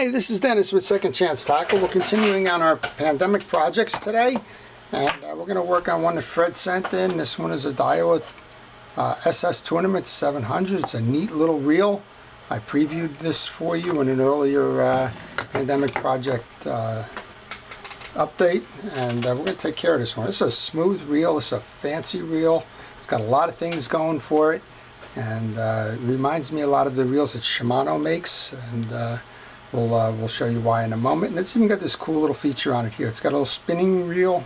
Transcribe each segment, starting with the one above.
Hi, this is Dennis with Second Chance Tackle. We're continuing on our pandemic projects today, and we're going to work on one that Fred sent in. This one is a Daiwa SS Tournament 700. It's a neat little reel. I previewed this for you in an earlier pandemic project update, and we're going to take care of this one. It's a smooth reel. It's a fancy reel. It's got a lot of things going for it, and it reminds me a lot of the reels that Shimano makes, and we'll show you why in a moment. And it's even got this cool little feature on it here. It's got a little spinning wheel,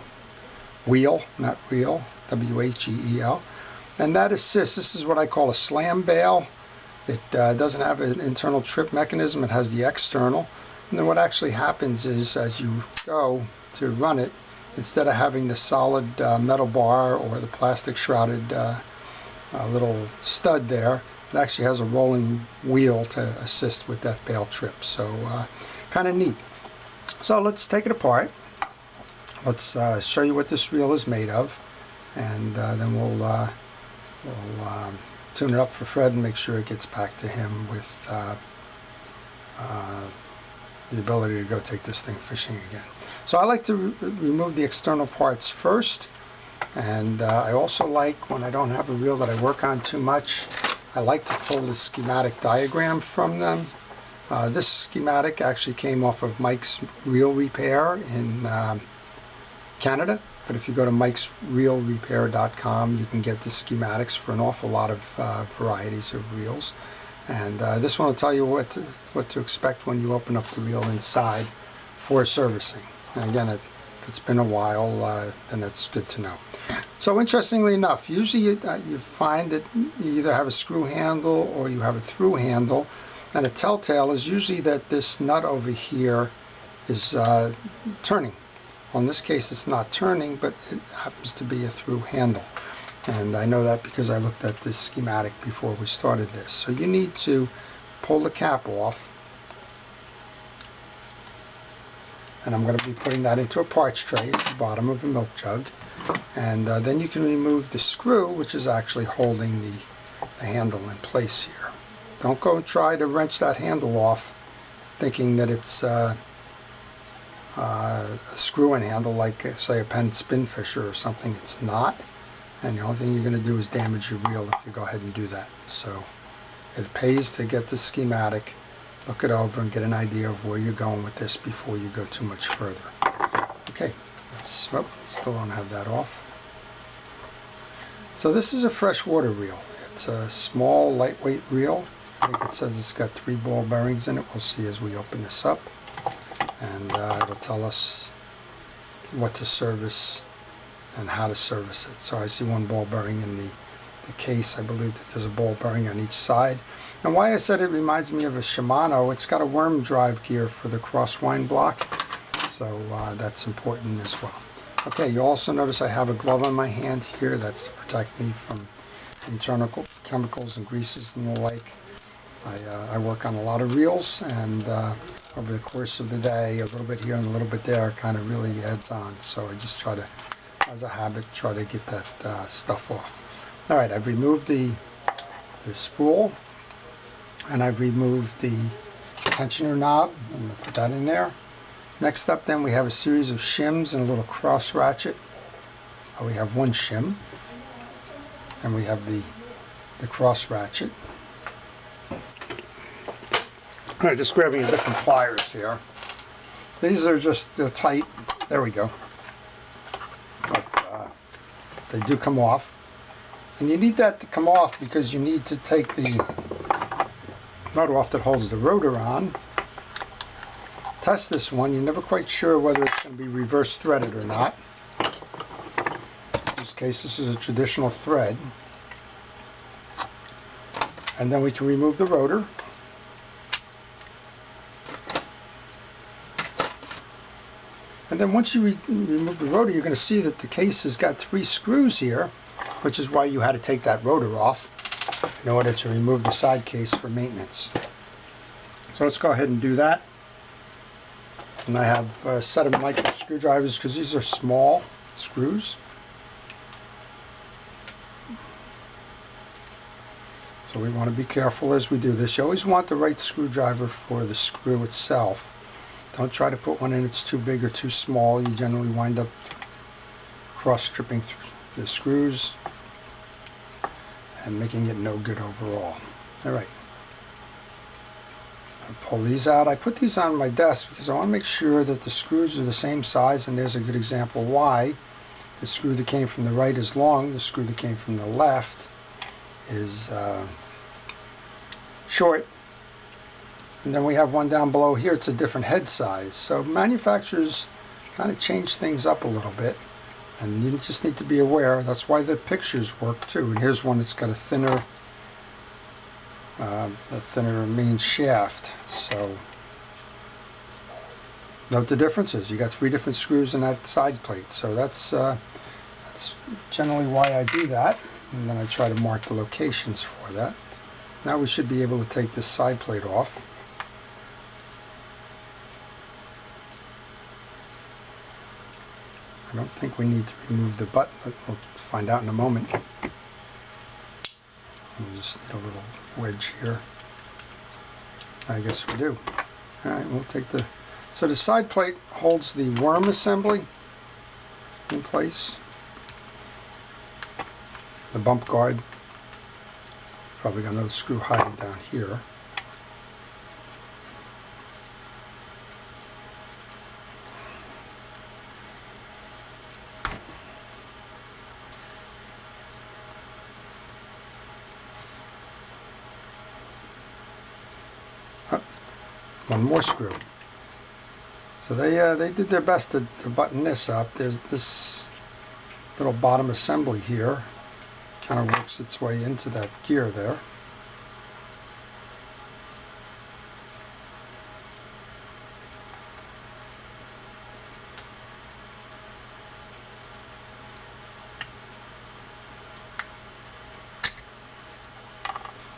not reel, W-H-E-E-L, and that assists. This is what I call a slam bail. It doesn't have an internal trip mechanism. It has the external. And then what actually happens is, as you go to run it, instead of having the solid metal bar or the plastic shrouded little stud there, it actually has a rolling wheel to assist with that bail trip. So kind of neat. So let's take it apart. Let's show you what this reel is made of, and then we'll tune it up for Fred and make sure it gets back to him with the ability to go take this thing fishing again. So I like to remove the external parts first, and I also like, when I don't have a reel that I work on too much, I like to pull the schematic diagram from them. This schematic actually came off of Mike's Reel Repair in Canada, but if you go to mikesreelrepair.com, you can get the schematics for an awful lot of varieties of reels. And this one will tell you what to expect when you open up the reel inside for servicing. And again, if it's been a while, then that's good to know. So interestingly enough, usually you find that you either have a screw handle or you have a through handle, and a telltale is usually that this nut over here is turning. Well, in this case it's not turning, but it happens to be a through handle. And I know that because I looked at this schematic before we started this. So you need to pull the cap off, and I'm going to be putting that into a parts tray. It's the bottom of a milk jug. And then you can remove the screw, which is actually holding the handle in place here. Don't go and try to wrench that handle off thinking that it's a screw-in handle like, say, a Penn spin fisher or something. It's not. And the only thing you're going to do is damage your reel if you go ahead and do that. So it pays to get the schematic, look it over, and get an idea of where you're going with this before you go too much further. Okay, still don't have that off. So this is a freshwater reel. It's a small, lightweight reel. I think it says it's got 3 ball bearings in it. We'll see as we open this up. And it'll tell us what to service and how to service it. So I see 1 ball bearing in the case. I believe that there's a ball bearing on each side. And why I said it reminds me of a Shimano, it's got a worm drive gear for the crosswind block. So that's important as well. Okay, you also notice I have a glove on my hand here. That's to protect me from internal chemicals and greases and the like. I work on a lot of reels, and over the course of the day, a little bit here and a little bit there kind of really adds on. So I just try to, as a habit, try to get that stuff off. All right, I've removed the spool, and I've removed the tensioner knob. I'm going to put that in there. Next up then we have a series of shims and a little cross ratchet. We have 1 shim, and we have the cross ratchet. All right, just grabbing different pliers here. These are just tight. There we go. But they do come off. And you need that to come off because you need to take the nut off that holds the rotor on. Test this one. You're never quite sure whether it's going to be reverse threaded or not. In this case, this is a traditional thread. And then we can remove the rotor. And then once you remove the rotor, you're going to see that the case has got 3 screws here, which is why you had to take that rotor off in order to remove the side case for maintenance. So let's go ahead and do that. And I have a set of micro screwdrivers because these are small screws. So So we want to be careful as we do this. You always want the right screwdriver for the screw itself. Don't try to put one in that's too big or too small. You generally wind up cross-stripping through the screws and making it no good overall. Alright. Pull these out. I put these on my desk because I want to make sure that the screws are the same size, and there's a good example why. The screw that came from the right is long, the screw that came from the left is short. And then we have one down below here, it's a different head size. So manufacturers kind of change things up a little bit, and you just need to be aware. That's why the pictures work too. And here's one that's got a thinner main shaft. So note the differences. You got 3 different screws in that side plate. So that's generally why I do that. And then I try to mark the locations for that. Now we should be able to take this side plate off. I don't think we need to remove the button. We'll find out in a moment. We just need a little wedge here. I guess we do. Alright, we'll take the... So the side plate holds the worm assembly in place. The bump guard. Probably got another screw hiding down here. One more screw. So they did their best to button this up. There's this little bottom assembly here. Kind of works its way into that gear there.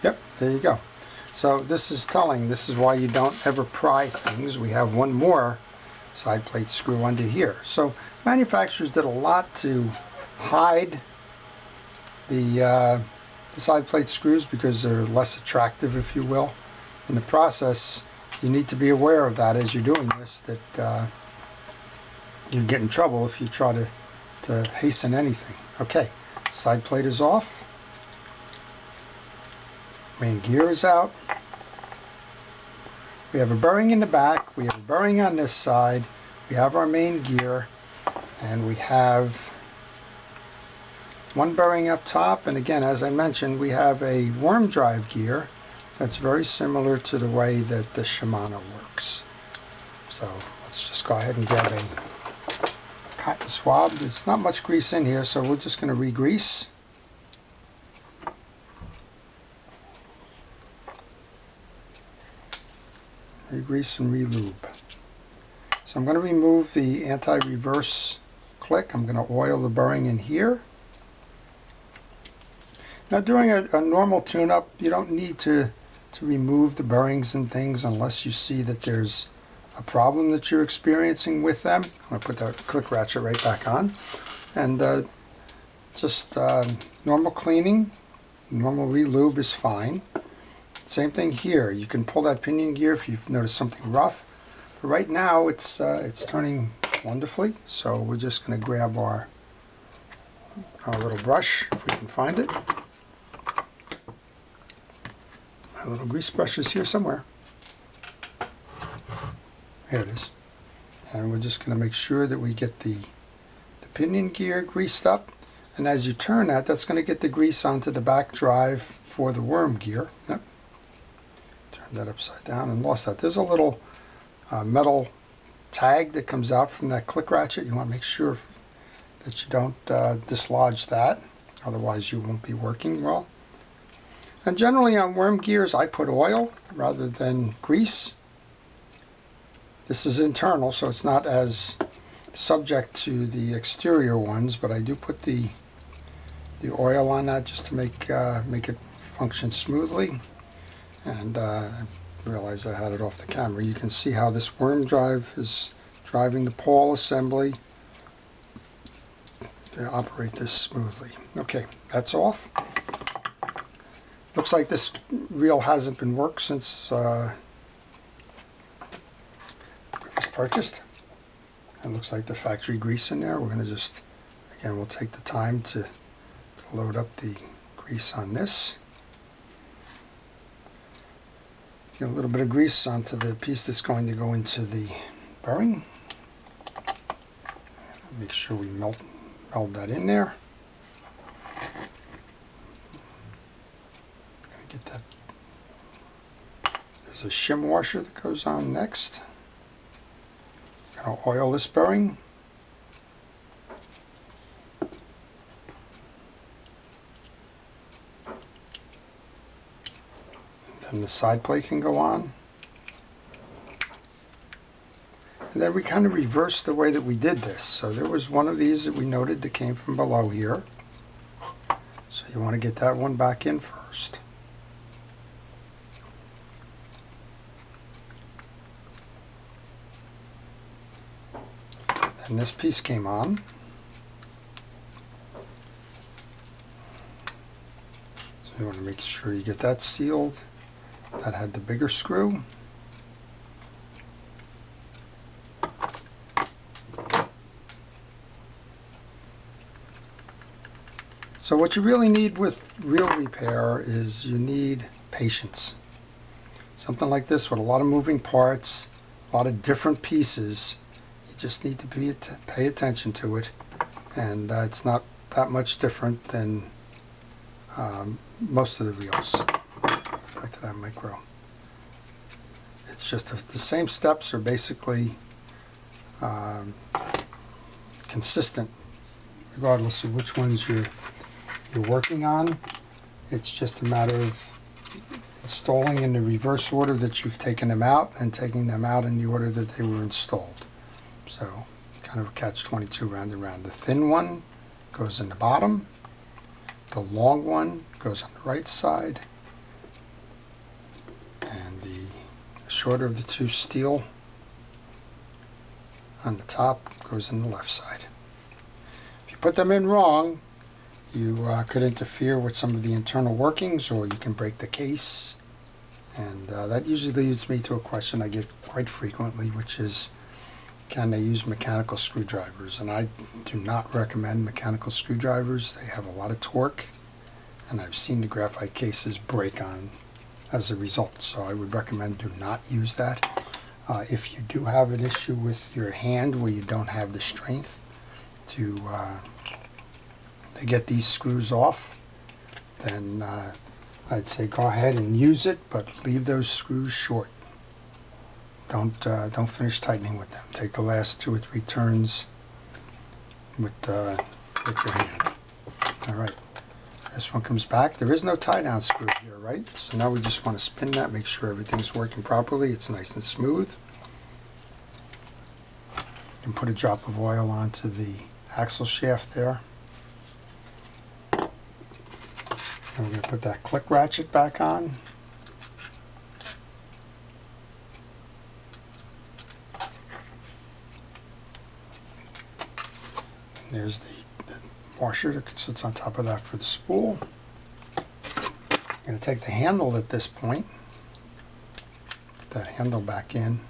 Yep, there you go. So this is telling, this is why you don't ever pry things. We have one more side plate screw under here. So manufacturers did a lot to hide the side plate screws because they're less attractive, if you will. In the process, you need to be aware of that as you're doing this, that you get in trouble if you try to hasten anything. Okay, side plate is off. Main gear is out. We have a bearing in the back, we have a bearing on this side, we have our main gear, and we have one bearing up top. And again, as I mentioned, we have a worm drive gear that's very similar to the way that the Shimano works. So let's just go ahead and get a cotton swab. There's not much grease in here, so we're just going to re-grease. Re-grease and re-lube. So I'm going to remove the anti-reverse click. I'm going to oil the bearing in here. Now during a normal tune-up, you don't need to remove the bearings and things unless you see that there's a problem that you're experiencing with them. I'm going to put that click ratchet right back on. And just normal cleaning, normal re-lube is fine. Same thing here. You can pull that pinion gear if you've noticed something rough. But right now it's turning wonderfully. So we're just going to grab our little brush if we can find it. My little grease brush is here somewhere. Here it is. And we're just going to make sure that we get the pinion gear greased up. And as you turn that, that's going to get the grease onto the back drive for the worm gear. Yep. That upside down and lost that. There's a little metal tag that comes out from that click ratchet. You want to make sure that you don't dislodge that, otherwise you won't be working well. And generally on worm gears I put oil rather than grease. This is internal, so it's not as subject to the exterior ones, but I do put the oil on that just to make it function smoothly. And I realized I had it off the camera. You can see how this worm drive is driving the pawl assembly to operate this smoothly. Okay, that's off. Looks like this reel hasn't been worked since it was purchased. It looks like the factory grease in there. We're going to just, again, we'll take the time to load up the grease on this. Get a little bit of grease onto the piece that's going to go into the bearing. Make sure we meld that in there. Get that. There's a shim washer that goes on next. Gonna oil this bearing. And the side plate can go on. And then we kind of reversed the way that we did this. So there was one of these that we noted that came from below here. So you want to get that one back in first. And this piece came on. So you want to make sure you get that sealed. That had the bigger screw. So what you really need with reel repair is you need patience. Something like this with a lot of moving parts, a lot of different pieces, you just need to pay attention to it. And it's not that much different than most of the reels. Back to that micro. It's just the same steps are basically consistent regardless of which ones you're working on. It's just a matter of installing in the reverse order that you've taken them out and taking them out in the order that they were installed. So kind of a catch-22 round and round. The thin one goes in the bottom. The long one goes on the right side. And the shorter of the two steel on the top goes in the left side. If you put them in wrong, you could interfere with some of the internal workings, or you can break the case. And that usually leads me to a question I get quite frequently, which is, can they use mechanical screwdrivers? And I do not recommend mechanical screwdrivers. They have a lot of torque, and I've seen the graphite cases break on as a result. So I would recommend do not use that. If you do have an issue with your hand where you don't have the strength to get these screws off, then I'd say go ahead and use it, but leave those screws short. Don't finish tightening with them. Take the last 2 or 3 turns with your hand. All right, this one comes back. There is no tie down screw here, right? So now we just want to spin that, make sure everything's working properly. It's nice and smooth. You can put a drop of oil onto the axle shaft there. And we're going to put that click ratchet back on. And there's the washer that sits on top of that for the spool. I'm going to take the handle at this point, put that handle back in.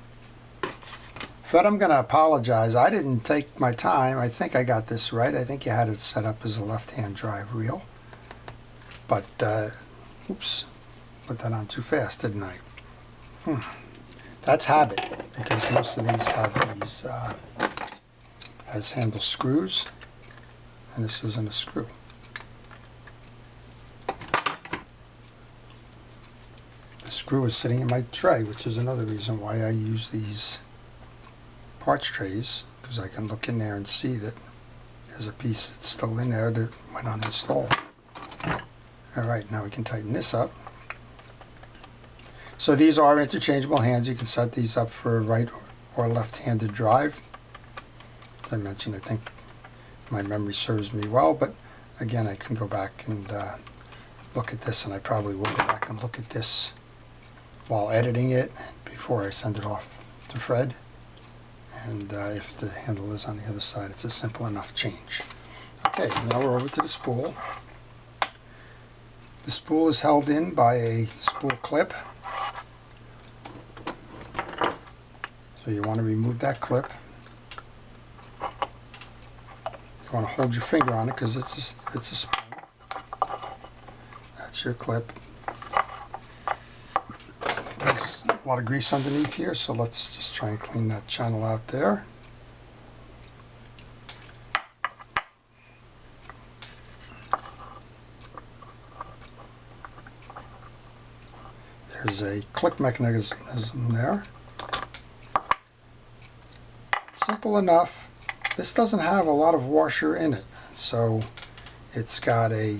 Fred, I'm going to apologize. I didn't take my time. I think I got this right. I think you had it set up as a left-hand drive reel. But, oops, put that on too fast, didn't I? That's habit, because most of these have these as handle screws, and this isn't a screw. The screw is sitting in my tray, which is another reason why I use these parts trays, because I can look in there and see that there's a piece that's still in there that went uninstalled. Alright, now we can tighten this up. So these are interchangeable hands. You can set these up for a right or left-handed drive. As I mentioned, I think my memory serves me well, but again, I can go back and look at this, and I probably will go back and look at this while editing it before I send it off to Fred. And if the handle is on the other side, it's a simple enough change. Okay, now we're over to the spool. The spool is held in by a spool clip. So you want to remove that clip. You want to hold your finger on it because it's a spool. That's your clip. There's a lot of grease underneath here, so let's just try and clean that channel out there. There's a click mechanism there. Simple enough. This doesn't have a lot of washer in it, so it's got a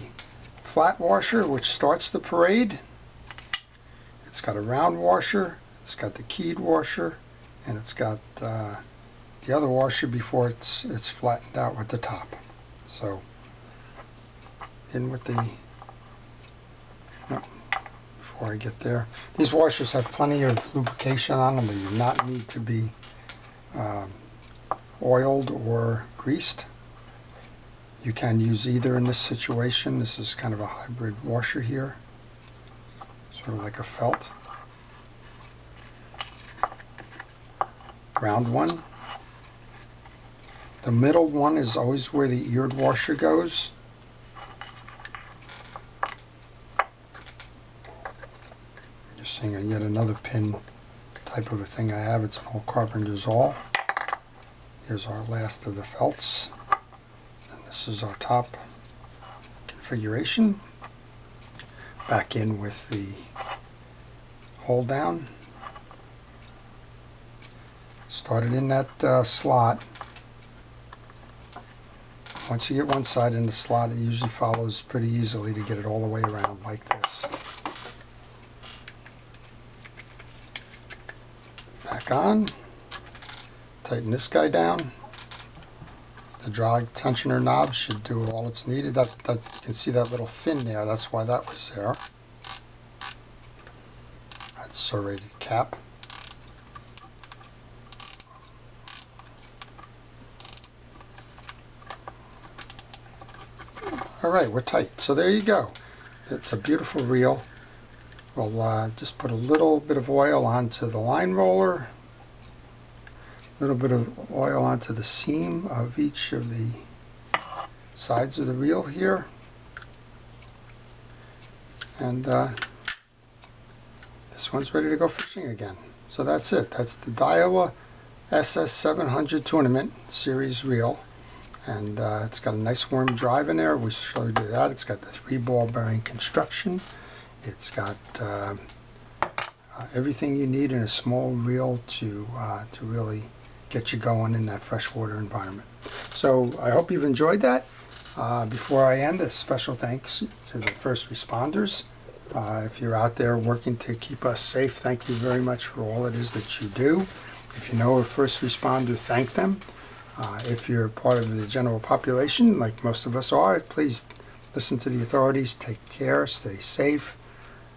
flat washer which starts the parade. It's got a round washer, it's got the keyed washer, and it's got the other washer before it's flattened out with the top. So in with the before I get there. These washers have plenty of lubrication on them. They do not need to be oiled or greased. You can use either in this situation. This is kind of a hybrid washer here, sort of like a felt. Round one. The middle one is always where the eared washer goes. Just seeing yet another pin type of a thing I have. It's an old carpenter's awl. Here's our last of the felts. And this is our top configuration. Back in with the hold down. Started in that slot. Once you get one side in the slot, it usually follows pretty easily to get it all the way around like this. Back on. Tighten this guy down. The drag tensioner knob should do all it's needed. That you can see that little fin there. That's why that was there. That's serrated cap. All right, we're tight. So there you go. It's a beautiful reel. We'll just put a little bit of oil onto the line roller. A little bit of oil onto the seam of each of the sides of the reel here. And this one's ready to go fishing again. So that's it. That's the Daiwa SS 700 Tournament Series reel. And it's got a nice warm drive in there. We showed you that. It's got the 3-ball bearing construction. It's got everything you need in a small reel to really get you going in that freshwater environment. So I hope you've enjoyed that. Before I end, a special thanks to the first responders. If you're out there working to keep us safe, thank you very much for all it is that you do. If you know a first responder, thank them. If you're part of the general population, like most of us are, please listen to the authorities, take care, stay safe,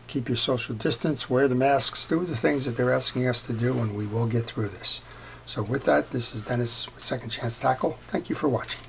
keep your social distance, wear the masks, do the things that they're asking us to do, and we will get through this. So with that, this is Dennis with Second Chance Tackle. Thank you for watching.